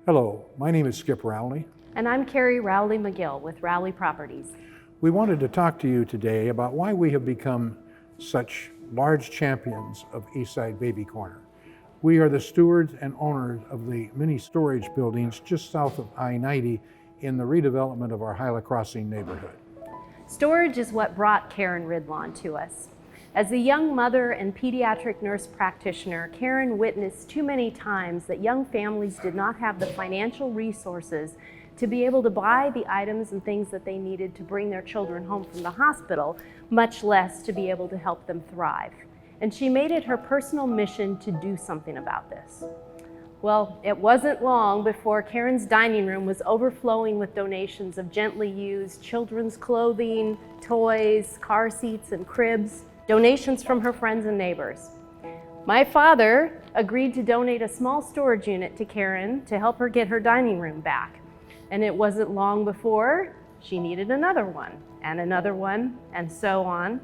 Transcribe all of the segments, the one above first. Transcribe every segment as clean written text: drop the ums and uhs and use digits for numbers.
Hello, my name is Skip Rowley. And I'm Carrie Rowley McGill with Rowley Properties. We wanted to talk to you today about why we have become such large champions of Eastside Baby Corner. We are the stewards and owners of the many storage buildings just south of I-90 in the redevelopment of our Hyla Crossing neighborhood. Storage is what brought Karen Ridlon to us. As a young mother and pediatric nurse practitioner, Karen witnessed too many times that young families did not have the financial resources to be able to buy the items and things that they needed to bring their children home from the hospital, much less to be able to help them thrive. And she made it her personal mission to do something about this. Well, it wasn't long before Karen's dining room was overflowing with donations of gently used children's clothing, toys, car seats, and cribs, donations from her friends and neighbors. My father agreed to donate a small storage unit to Karen to help her get her dining room back. And it wasn't long before she needed another one, and so on.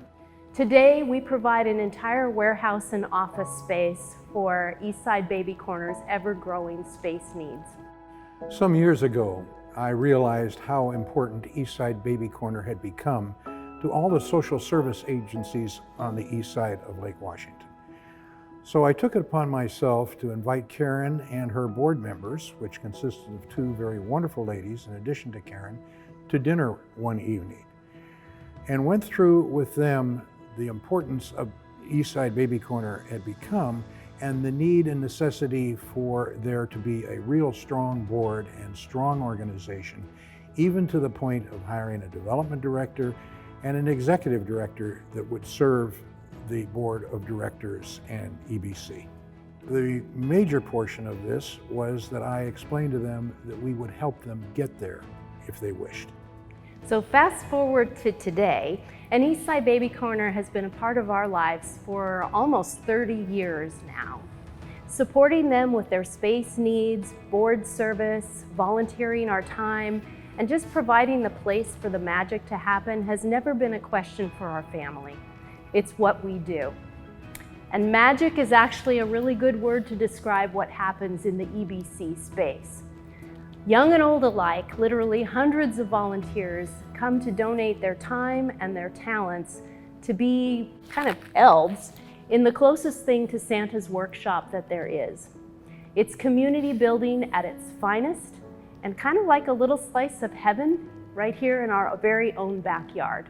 Today, we provide an entire warehouse and office space for Eastside Baby Corner's ever-growing space needs. Some years ago, I realized how important Eastside Baby Corner had become to all the social service agencies on the east side of Lake Washington. So I took it upon myself to invite Karen and her board members, which consisted of two very wonderful ladies in addition to Karen, to dinner one evening, and went through with them the importance of Eastside Baby Corner had become and the need and necessity for there to be a real strong board and strong organization, even to the point of hiring a development director and an executive director that would serve the board of directors and EBC. The major portion of this was that I explained to them that we would help them get there if they wished. So fast forward to today, and Eastside Baby Corner has been a part of our lives for almost 30 years now. Supporting them with their space needs, board service, volunteering our time, and just providing the place for the magic to happen has never been a question for our family. It's what we do. And magic is actually a really good word to describe what happens in the EBC space. Young and old alike, literally hundreds of volunteers come to donate their time and their talents to be kind of elves in the closest thing to Santa's workshop that there is. It's community building at its finest, and kind of like a little slice of heaven right here in our very own backyard.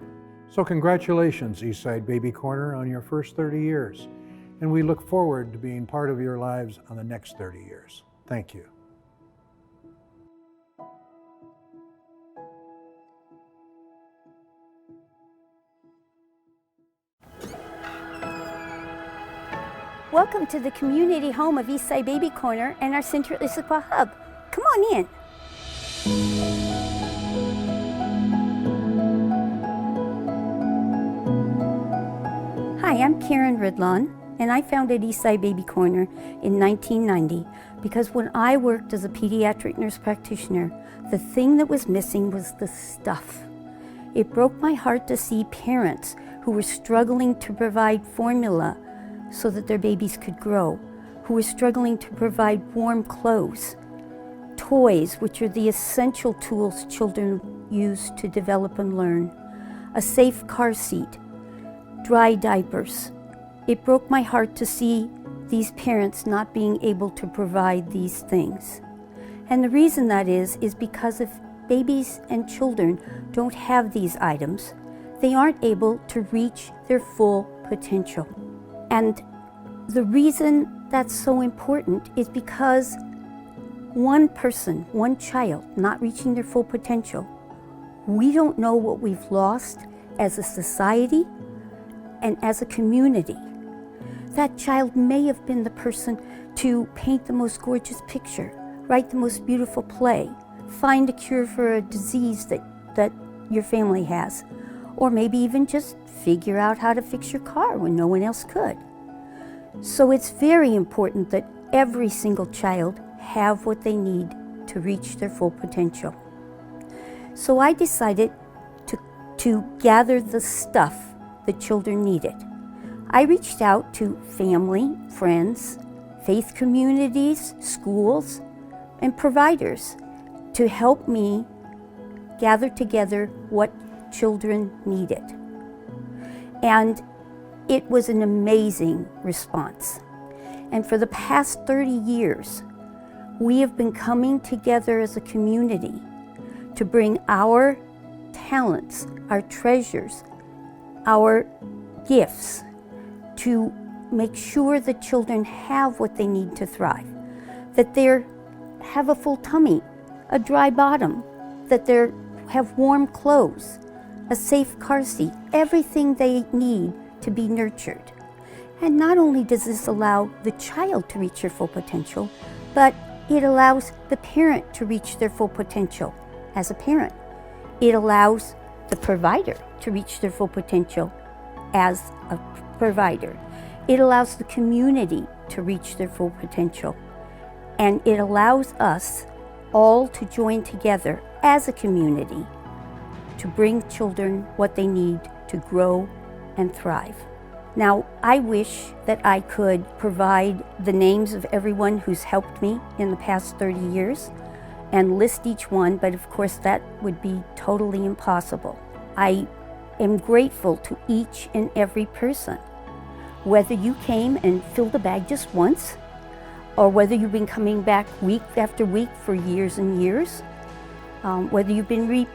So congratulations, Eastside Baby Corner, on your first 30 years. And we look forward to being part of your lives on the next 30 years. Thank you. Welcome to the community home of Eastside Baby Corner and our Central Issaquah Hub. Come on in. Hi, I'm Karen Ridlon, and I founded Eastside Baby Corner in 1990 because when I worked as a pediatric nurse practitioner, the thing that was missing was the stuff. It broke my heart to see parents who were struggling to provide formula so that their babies could grow, who were struggling to provide warm clothes, toys, which are the essential tools children use to develop and learn, a safe car seat, dry diapers. It broke my heart to see these parents not being able to provide these things. And the reason that is because if babies and children don't have these items, they aren't able to reach their full potential. And the reason that's so important is because one person, one child not reaching their full potential, we don't know what we've lost as a society and as a community. That child may have been the person to paint the most gorgeous picture, write the most beautiful play, find a cure for a disease that your family has, or maybe even just figure out how to fix your car when no one else could. So it's very important that every single child have what they need to reach their full potential. So I decided to gather the stuff the children needed. I reached out to family, friends, faith communities, schools, and providers to help me gather together what children needed. And it was an amazing response. And for the past 30 years, we have been coming together as a community to bring our talents, our treasures, our gifts, to make sure that children have what they need to thrive, that they have a full tummy, a dry bottom, that they have warm clothes, a safe car seat, everything they need to be nurtured. And not only does this allow the child to reach their full potential, but it allows the parent to reach their full potential as a parent. It allows the provider to reach their full potential as a provider. It allows the community to reach their full potential. And it allows us all to join together as a community to bring children what they need to grow and thrive. Now, I wish that I could provide the names of everyone who's helped me in the past 30 years and list each one, but of course that would be totally impossible. I am grateful to each and every person, whether you came and filled a bag just once, or whether you've been coming back week after week for years and years, whether you've been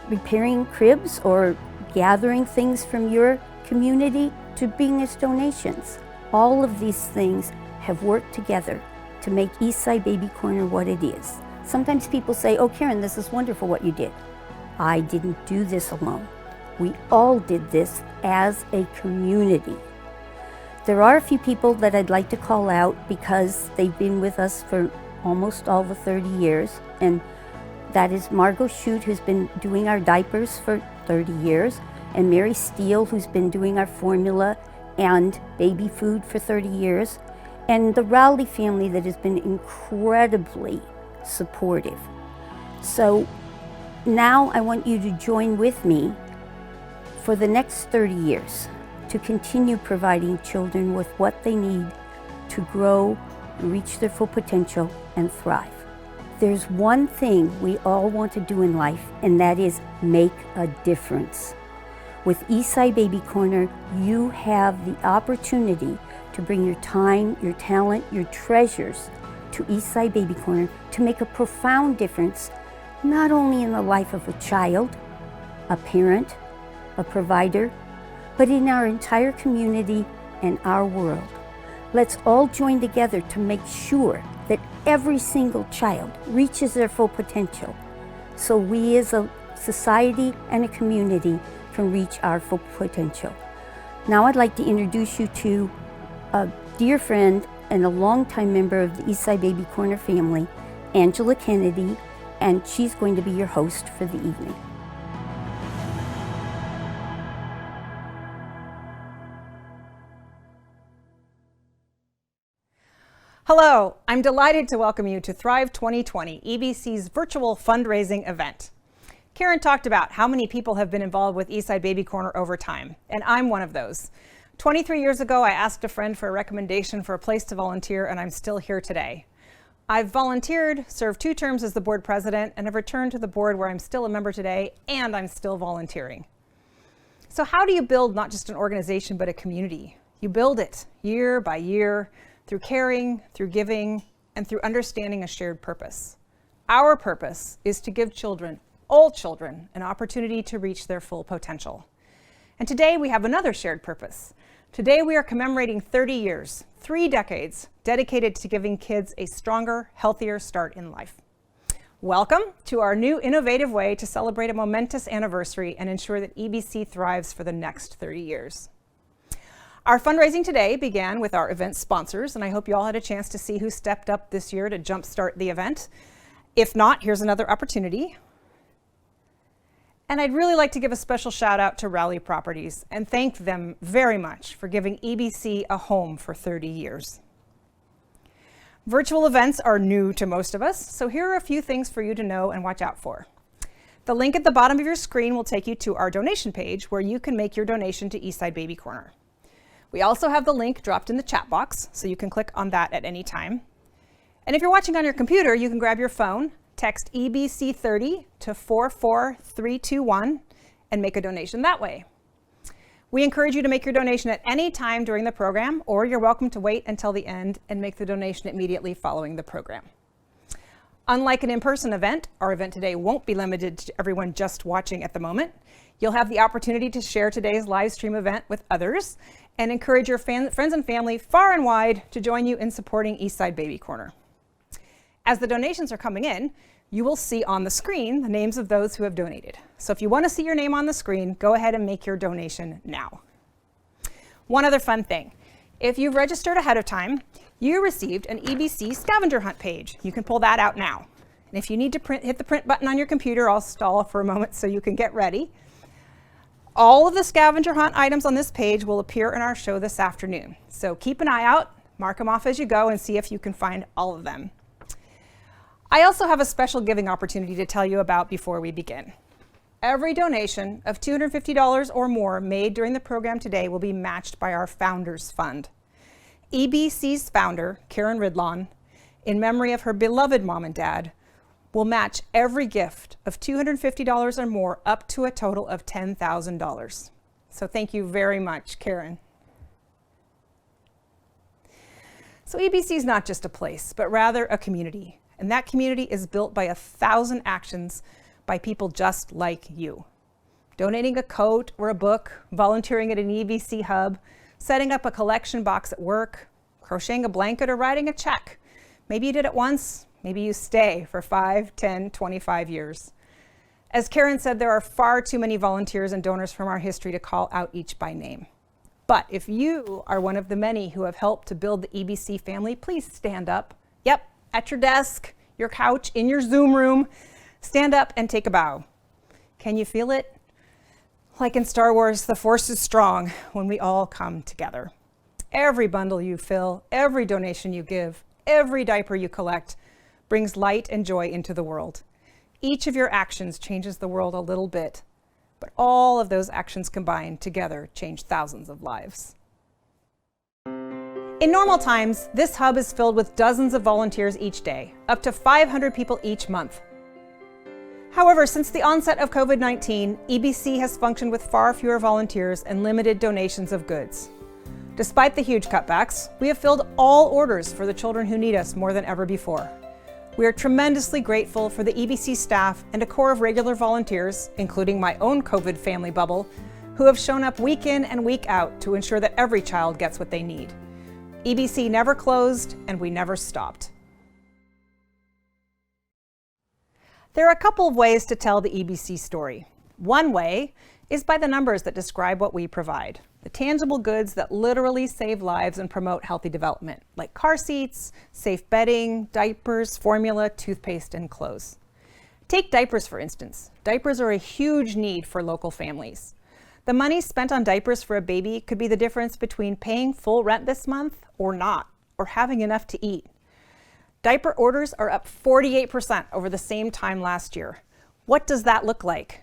repairing cribs or gathering things from your community to bring us donations. All of these things have worked together to make Eastside Baby Corner what it is. Sometimes people say, "Oh, Karen, this is wonderful what you did." I didn't do this alone. We all did this as a community. There are a few people that I'd like to call out because they've been with us for almost all the 30 years, and that is Margot Shute, who's been doing our diapers for 30 years, and Mary Steele, who's been doing our formula and baby food for 30 years, and the Rowley family that has been incredibly supportive. So now I want you to join with me for the next 30 years to continue providing children with what they need to grow, reach their full potential, and thrive. There's one thing we all want to do in life, and that is make a difference. With Eastside Baby Corner, you have the opportunity to bring your time, your talent, your treasures to Eastside Baby Corner to make a profound difference, not only in the life of a child, a parent, a provider, but in our entire community and our world. Let's all join together to make sure that every single child reaches their full potential, so we as a society and a community can reach our full potential. Now I'd like to introduce you to a dear friend and a longtime member of the Eastside Baby Corner family, Angela Kennedy, and she's going to be your host for the evening. Hello, I'm delighted to welcome you to Thrive 2020, EBC's virtual fundraising event. Karen talked about how many people have been involved with Eastside Baby Corner over time, and I'm one of those. 23 years ago, I asked a friend for a recommendation for a place to volunteer, and I'm still here today. I've volunteered, served 2 terms as the board president, and have returned to the board where I'm still a member today, and I'm still volunteering. So how do you build not just an organization, but a community? You build it year by year, through caring, through giving, and through understanding a shared purpose. Our purpose is to give children, all children, an opportunity to reach their full potential. And today we have another shared purpose. Today we are commemorating 30 years, 3 decades, dedicated to giving kids a stronger, healthier start in life. Welcome to our new innovative way to celebrate a momentous anniversary and ensure that EBC thrives for the next 30 years. Our fundraising today began with our event sponsors, and I hope you all had a chance to see who stepped up this year to jumpstart the event. If not, here's another opportunity. And I'd really like to give a special shout out to Rowley Properties and thank them very much for giving EBC a home for 30 years. Virtual events are new to most of us, so here are a few things for you to know and watch out for. The link at the bottom of your screen will take you to our donation page where you can make your donation to Eastside Baby Corner. We also have the link dropped in the chat box, so you can click on that at any time. And if you're watching on your computer, you can grab your phone, text EBC30 to 44321 and make a donation that way. We encourage you to make your donation at any time during the program, or you're welcome to wait until the end and make the donation immediately following the program. Unlike an in-person event, our event today won't be limited to everyone just watching at the moment. You'll have the opportunity to share today's live stream event with others and encourage your friends and family far and wide to join you in supporting Eastside Baby Corner. As the donations are coming in, you will see on the screen the names of those who have donated. So if you want to see your name on the screen, go ahead and make your donation now. One other fun thing. If you've registered ahead of time, you received an EBC scavenger hunt page. You can pull that out now. And if you need to hit the print button on your computer, I'll stall for a moment so you can get ready. All of the scavenger hunt items on this page will appear in our show this afternoon. So keep an eye out, mark them off as you go, and see if you can find all of them. I also have a special giving opportunity to tell you about before we begin. Every donation of $250 or more made during the program today will be matched by our Founders Fund. EBC's founder, Karen Ridlon, in memory of her beloved mom and dad, will match every gift of $250 or more up to a total of $10,000. So thank you very much, Karen. So EBC is not just a place, but rather a community. And that community is built by 1,000 actions by people just like you. Donating a coat or a book, volunteering at an EBC hub, setting up a collection box at work, crocheting a blanket, or writing a check. Maybe you did it once, maybe you stay for 5, 10, 25 years. As Karen said, there are far too many volunteers and donors from our history to call out each by name. But if you are one of the many who have helped to build the EBC family, please stand up. Yep, at your desk, your couch, in your Zoom room, stand up and take a bow. Can you feel it? Like in Star Wars, the Force is strong when we all come together. Every bundle you fill, every donation you give, every diaper you collect brings light and joy into the world. Each of your actions changes the world a little bit, but all of those actions combined together change thousands of lives. In normal times, this hub is filled with dozens of volunteers each day, up to 500 people each month. However, since the onset of COVID-19, EBC has functioned with far fewer volunteers and limited donations of goods. Despite the huge cutbacks, we have filled all orders for the children who need us more than ever before. We are tremendously grateful for the EBC staff and a core of regular volunteers, including my own COVID family bubble, who have shown up week in and week out to ensure that every child gets what they need. EBC never closed, and we never stopped. There are a couple of ways to tell the EBC story. One way is by the numbers that describe what we provide, the tangible goods that literally save lives and promote healthy development, like car seats, safe bedding, diapers, formula, toothpaste, and clothes. Take diapers, for instance. Diapers are a huge need for local families. The money spent on diapers for a baby could be the difference between paying full rent this month or not, or having enough to eat. Diaper orders are up 48% over the same time last year. What does that look like?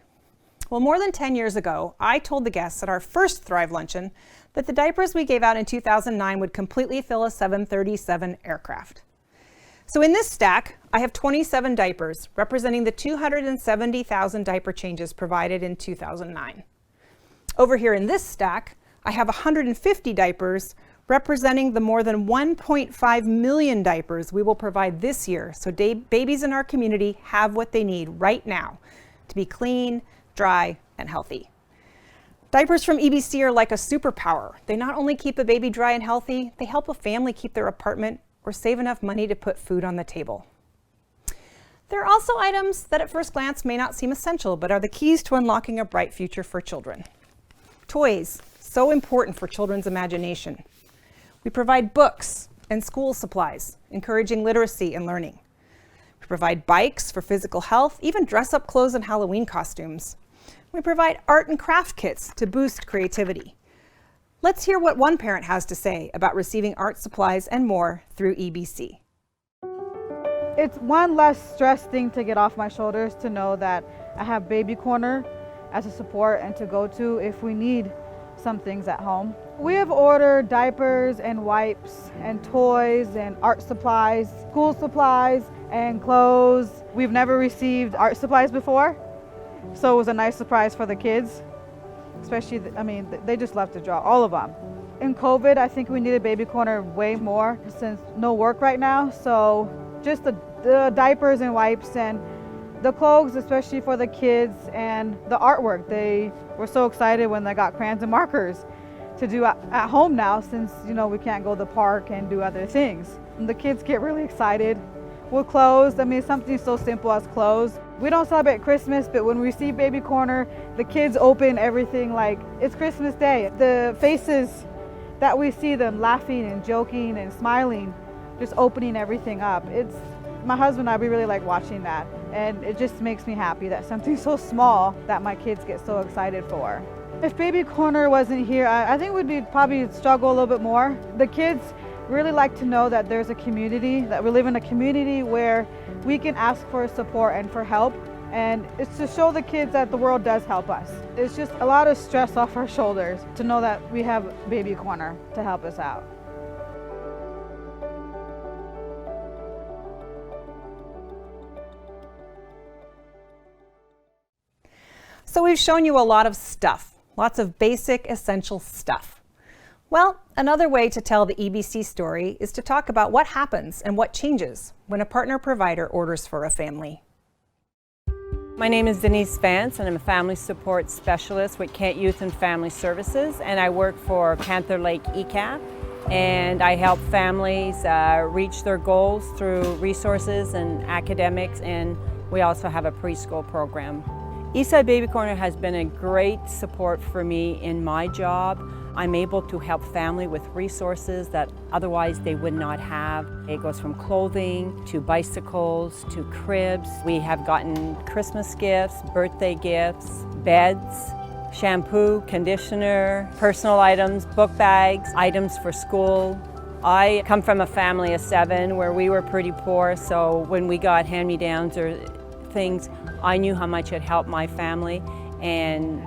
Well, more than 10 years ago, I told the guests at our first Thrive Luncheon that the diapers we gave out in 2009 would completely fill a 737 aircraft. So in this stack, I have 27 diapers representing the 270,000 diaper changes provided in 2009. Over here in this stack, I have 150 diapers representing the more than 1.5 million diapers we will provide this year, so babies in our community have what they need right now to be clean, dry, and healthy. Diapers from EBC are like a superpower. They not only keep a baby dry and healthy, they help a family keep their apartment or save enough money to put food on the table. There are also items that at first glance may not seem essential, but are the keys to unlocking a bright future for children. Toys, so important for children's imagination. We provide books and school supplies, encouraging literacy and learning. We provide bikes for physical health, even dress-up clothes and Halloween costumes. We provide art and craft kits to boost creativity. Let's hear what one parent has to say about receiving art supplies and more through EBC. It's one less stress thing to get off my shoulders to know that I have Baby Corner as a support and to go to if we need some things at home. We have ordered diapers and wipes and toys and art supplies, school supplies and clothes. We've never received art supplies before, so it was a nice surprise for the kids. Especially, they just love to draw, all of them. In COVID, I think we needed Baby Corner way more since no work right now. So just the diapers and wipes and the clothes, especially for the kids, and the artwork. They were so excited when they got crayons and markers to do at home now, since we can't go to the park and do other things. And the kids get really excited with clothes. Something so simple as clothes. We don't celebrate Christmas, but when we receive Baby Corner, the kids open everything like it's Christmas Day. The faces that we see them laughing and joking and smiling, just opening everything up. My husband and I, we really like watching that. And it just makes me happy that something so small that my kids get so excited for. If Baby Corner wasn't here, I think we'd probably struggle a little bit more. The kids really like to know that there's a community, that we live in a community where we can ask for support and for help. And it's to show the kids that the world does help us. It's just a lot of stress off our shoulders to know that we have Baby Corner to help us out. So we've shown you a lot of stuff, lots of basic, essential stuff. Well, another way to tell the EBC story is to talk about what happens and what changes when a partner provider orders for a family. My name is Denise Vance, and I'm a family support specialist with Kent Youth and Family Services, and I work for Panther Lake ECAP, and I help families reach their goals through resources and academics, and we also have a preschool program. Eastside Baby Corner has been a great support for me in my job. I'm able to help family with resources that otherwise they would not have. It goes from clothing to bicycles to cribs. We have gotten Christmas gifts, birthday gifts, beds, shampoo, conditioner, personal items, book bags, items for school. I come from a family of 7 where we were pretty poor, so when we got hand-me-downs or things, I knew how much it helped my family, and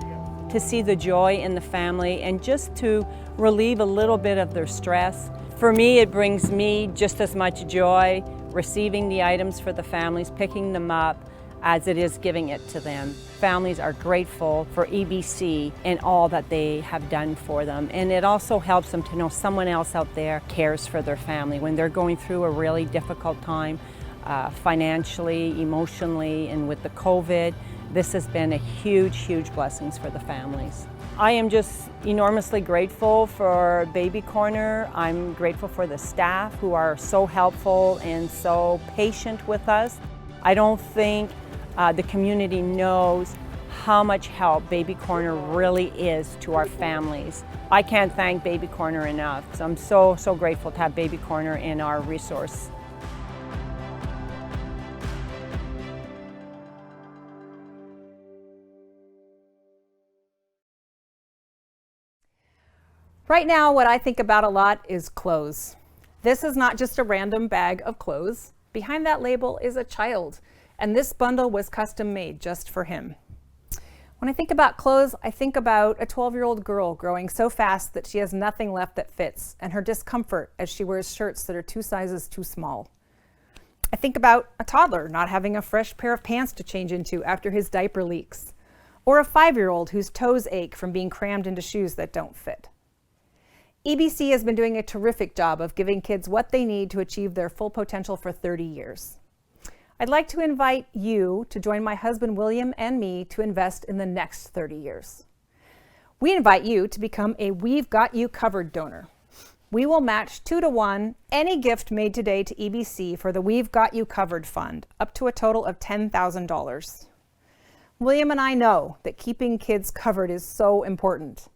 to see the joy in the family and just to relieve a little bit of their stress. For me, it brings me just as much joy receiving the items for the families, picking them up, as it is giving it to them. Families are grateful for EBC and all that they have done for them. And it also helps them to know someone else out there cares for their family when they're going through a really difficult time, financially, emotionally, and with the COVID. This has been a huge, huge blessings for the families. I am just enormously grateful for Baby Corner. I'm grateful for the staff who are so helpful and so patient with us. I don't think the community knows how much help Baby Corner really is to our families. I can't thank Baby Corner enough, so I'm so grateful to have Baby Corner in our resource. Right now, what I think about a lot is clothes. This is not just a random bag of clothes. Behind that label is a child, and this bundle was custom made just for him. When I think about clothes, I think about a 12-year-old girl growing so fast that she has nothing left that fits, and her discomfort as she wears shirts that are 2 sizes too small. I think about a toddler not having a fresh pair of pants to change into after his diaper leaks, or a 5-year-old whose toes ache from being crammed into shoes that don't fit. EBC has been doing a terrific job of giving kids what they need to achieve their full potential for 30 years. I'd like to invite you to join my husband William and me to invest in the next 30 years. We invite you to become a We've Got You Covered donor. We will match 2-to-1 any gift made today to EBC for the We've Got You Covered Fund, up to a total of $10,000. William and I know that keeping kids covered is so important.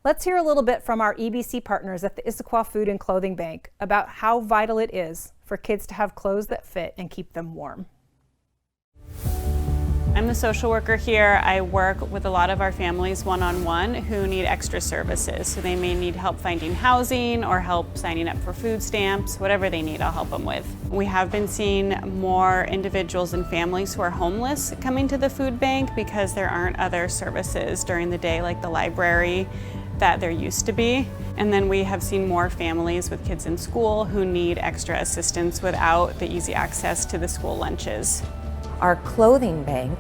Let's hear a little bit from our EBC partners at the Issaquah Food and Clothing Bank about how vital it is for kids to have clothes that fit and keep them warm. I'm the social worker here. I work with a lot of our families one-on-one who need extra services. So they may need help finding housing or help signing up for food stamps, whatever they need, I'll help them with. We have been seeing more individuals and families who are homeless coming to the food bank because there aren't other services during the day like the library that there used to be. And then we have seen more families with kids in school who need extra assistance without the easy access to the school lunches. Our clothing bank,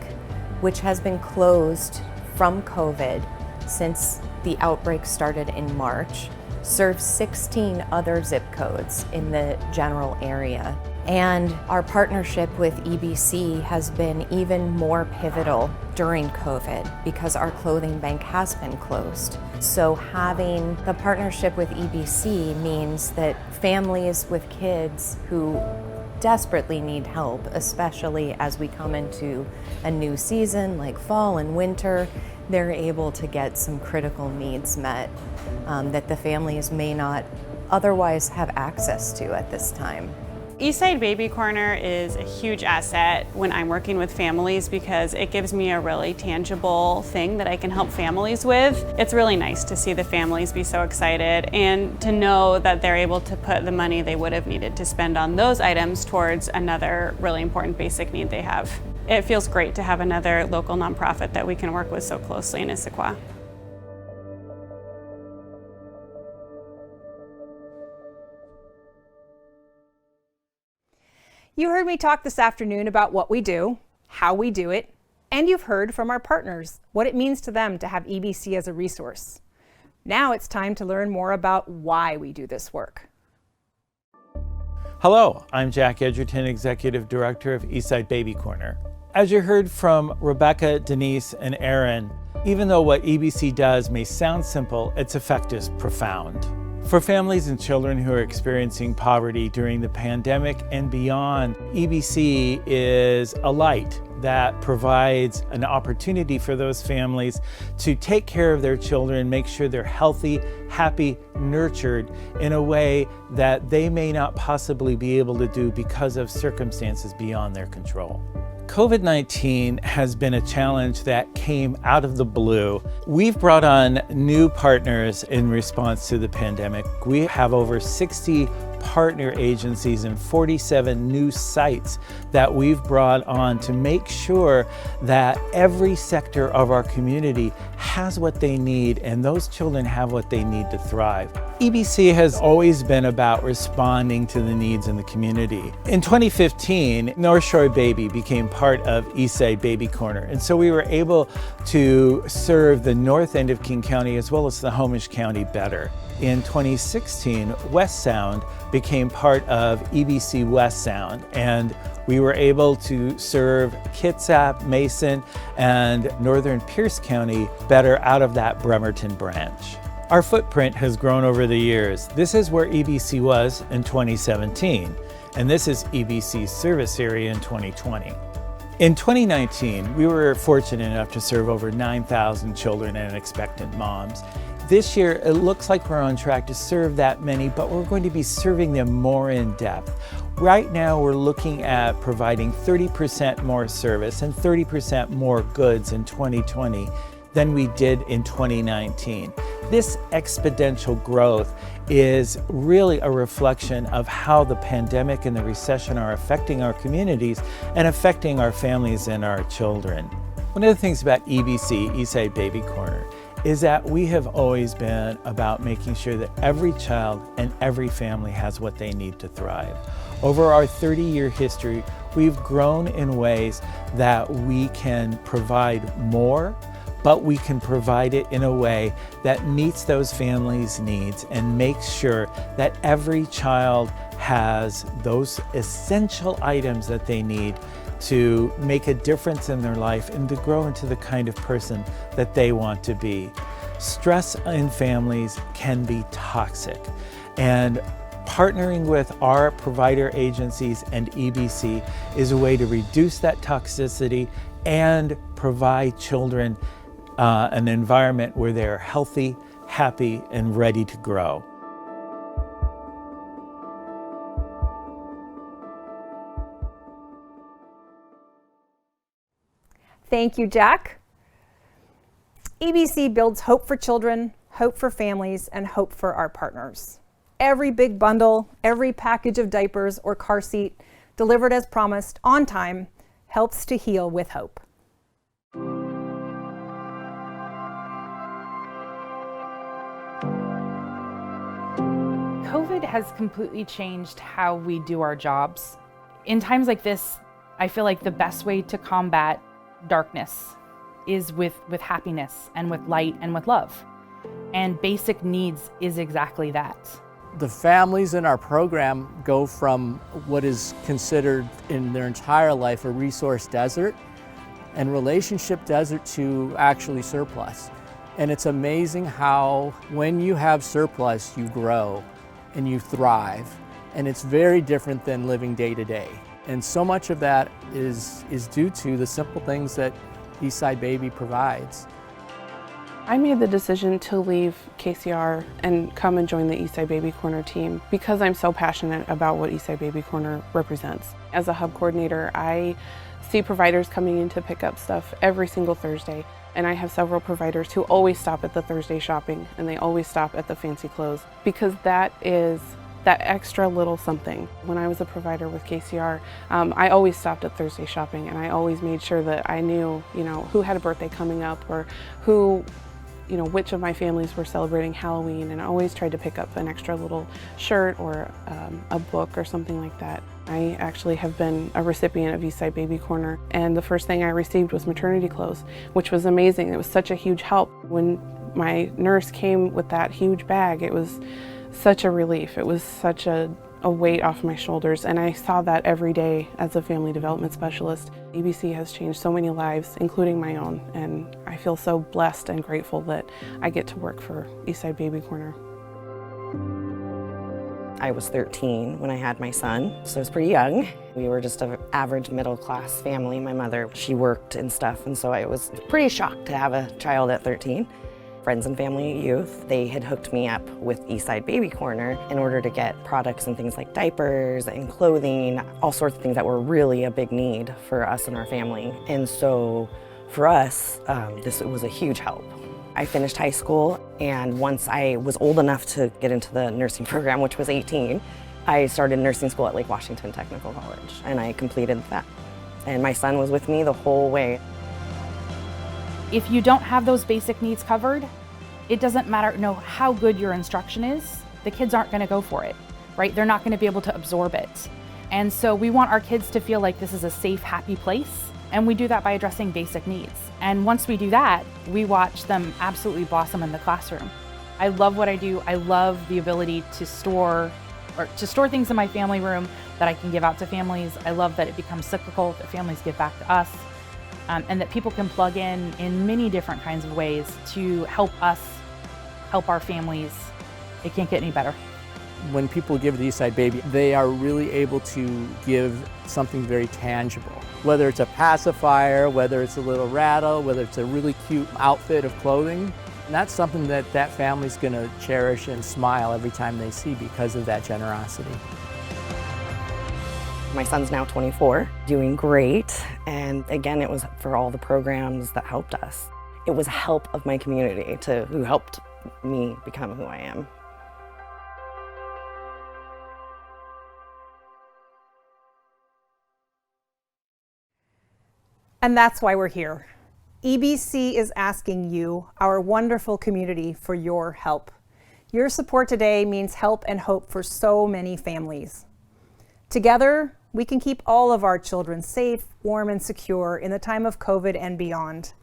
which has been closed from COVID since the outbreak started in March, serves 16 other zip codes in the general area. And our partnership with EBC has been even more pivotal during COVID because our clothing bank has been closed. So having the partnership with EBC means that families with kids who desperately need help, especially as we come into a new season like fall and winter, they're able to get some critical needs met that the families may not otherwise have access to at this time. Eastside Baby Corner is a huge asset when I'm working with families because it gives me a really tangible thing that I can help families with. It's really nice to see the families be so excited and to know that they're able to put the money they would have needed to spend on those items towards another really important basic need they have. It feels great to have another local nonprofit that we can work with so closely in Issaquah. You heard me talk this afternoon about what we do, how we do it, and you've heard from our partners what it means to them to have EBC as a resource. Now it's time to learn more about why we do this work. Hello, I'm Jack Edgerton, Executive Director of Eastside Baby Corner. As you heard from Rebecca, Denise, and Aaron, even though what EBC does may sound simple, its effect is profound. For families and children who are experiencing poverty during the pandemic and beyond, EBC is a light that provides an opportunity for those families to take care of their children, make sure they're healthy, happy, nurtured in a way that they may not possibly be able to do because of circumstances beyond their control. COVID-19 has been a challenge that came out of the blue. We've brought on new partners in response to the pandemic. We have over 60 partner agencies and 47 new sites that we've brought on to make sure that every sector of our community has what they need and those children have what they need to thrive. EBC has always been about responding to the needs in the community. In 2015, North Shore Baby became part of Eastside Baby Corner, and so we were able to serve the north end of King County as well as the Homish County better. In 2016, West Sound became part of EBC West Sound, and we were able to serve Kitsap, Mason, and northern Pierce County better out of that Bremerton branch. Our footprint has grown over the years. This is where EBC was in 2017, and this is EBC's service area in 2020. In 2019, we were fortunate enough to serve over 9,000 children and expectant moms. This year, it looks like we're on track to serve that many, but we're going to be serving them more in depth. Right now, we're looking at providing 30% more service and 30% more goods in 2020 than we did in 2019. This exponential growth is really a reflection of how the pandemic and the recession are affecting our communities and affecting our families and our children. One of the things about EBC, Eastside Baby Corner, is that we have always been about making sure that every child and every family has what they need to thrive. Over our 30-year history, we've grown in ways that we can provide more, but we can provide it in a way that meets those families' needs and makes sure that every child has those essential items that they need to make a difference in their life and to grow into the kind of person that they want to be. Stress in families can be toxic, and partnering with our provider agencies and EBC is a way to reduce that toxicity and provide children an environment where they're healthy, happy, and ready to grow. Thank you, Jack. EBC builds hope for children, hope for families, and hope for our partners. Every big bundle, every package of diapers or car seat delivered as promised on time helps to heal with hope. COVID has completely changed how we do our jobs. In times like this, I feel like the best way to combat darkness is with happiness and with light and with love. And basic needs is exactly that. The families in our program go from what is considered in their entire life a resource desert and relationship desert to actually surplus. And it's amazing how when you have surplus, you grow and you thrive. And it's very different than living day to day. And so much of that is due to the simple things that Eastside Baby provides. I made the decision to leave KCR and come and join the Eastside Baby Corner team because I'm so passionate about what Eastside Baby Corner represents. As a hub coordinator, I see providers coming in to pick up stuff every single Thursday, and I have several providers who always stop at the Thursday shopping and they always stop at the fancy clothes because that is that extra little something. When I was a provider with KCR, I always stopped at Thursday shopping and I always made sure that I knew, who had a birthday coming up or who, which of my families were celebrating Halloween, and I always tried to pick up an extra little shirt or a book or something like that. I actually have been a recipient of Eastside Baby Corner, and the first thing I received was maternity clothes, which was amazing. It was such a huge help. When my nurse came with that huge bag, it was such a relief. It was such a weight off my shoulders, and I saw that every day as a family development specialist. EBC has changed so many lives, including my own, and I feel so blessed and grateful that I get to work for Eastside Baby Corner. I was 13 when I had my son, so I was pretty young. We were just an average middle-class family. My mother, she worked and stuff, and so I was pretty shocked to have a child at 13. Friends and family youth, they had hooked me up with Eastside Baby Corner in order to get products and things like diapers and clothing, all sorts of things that were really a big need for us and our family. And so for us, this was a huge help. I finished high school, and once I was old enough to get into the nursing program, which was 18, I started nursing school at Lake Washington Technical College, and I completed that. And my son was with me the whole way. If you don't have those basic needs covered, it doesn't matter how good your instruction is, the kids aren't gonna go for it, right? They're not gonna be able to absorb it. And so we want our kids to feel like this is a safe, happy place, and we do that by addressing basic needs. And once we do that, we watch them absolutely blossom in the classroom. I love what I do. I love the ability to store things in my family room that I can give out to families. I love that it becomes cyclical, that families give back to us. And that people can plug in many different kinds of ways to help us, help our families. It can't get any better. When people give the Eastside Baby, they are really able to give something very tangible. Whether it's a pacifier, whether it's a little rattle, whether it's a really cute outfit of clothing, and that's something that that family's gonna cherish and smile every time they see because of that generosity. My son's now 24, doing great. And again, it was for all the programs that helped us. It was help of my community who helped me become who I am. And that's why we're here. EBC is asking you, our wonderful community, for your help. Your support today means help and hope for so many families. Together, we can keep all of our children safe, warm, and secure in the time of COVID and beyond.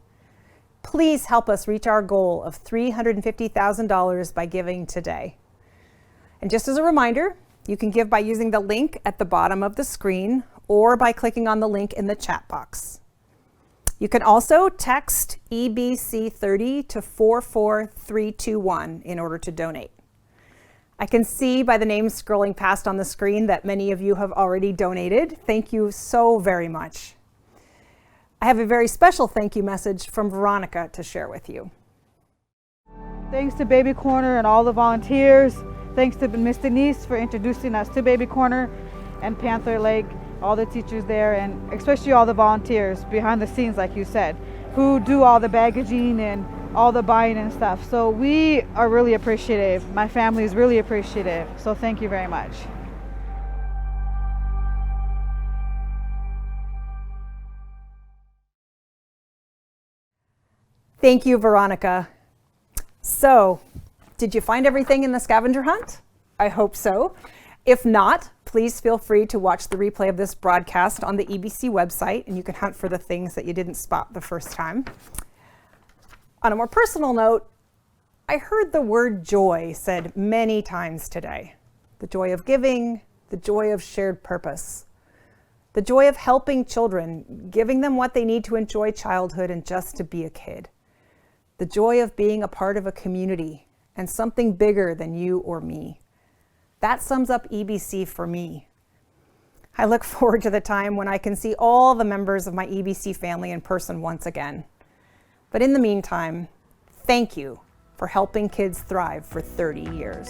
Please help us reach our goal of $350,000 by giving today. And just as a reminder, you can give by using the link at the bottom of the screen or by clicking on the link in the chat box. You can also text EBC30 to 44321 in order to donate. I can see by the names scrolling past on the screen that many of you have already donated. Thank you so very much. I have a very special thank you message from Veronica to share with you. Thanks to Baby Corner and all the volunteers. Thanks to Miss Denise for introducing us to Baby Corner and Panther Lake, all the teachers there, and especially all the volunteers behind the scenes, like you said, who do all the baggaging and all the buying and stuff. So we are really appreciative. My family is really appreciative. So thank you very much. Thank you, Veronica. So, did you find everything in the scavenger hunt? I hope so. If not, please feel free to watch the replay of this broadcast on the EBC website, and you can hunt for the things that you didn't spot the first time. On a more personal note, I heard the word joy said many times today. The joy of giving, the joy of shared purpose, the joy of helping children, giving them what they need to enjoy childhood and just to be a kid. The joy of being a part of a community and something bigger than you or me. That sums up EBC for me. I look forward to the time when I can see all the members of my EBC family in person once again. But in the meantime, thank you for helping kids thrive for 30 years.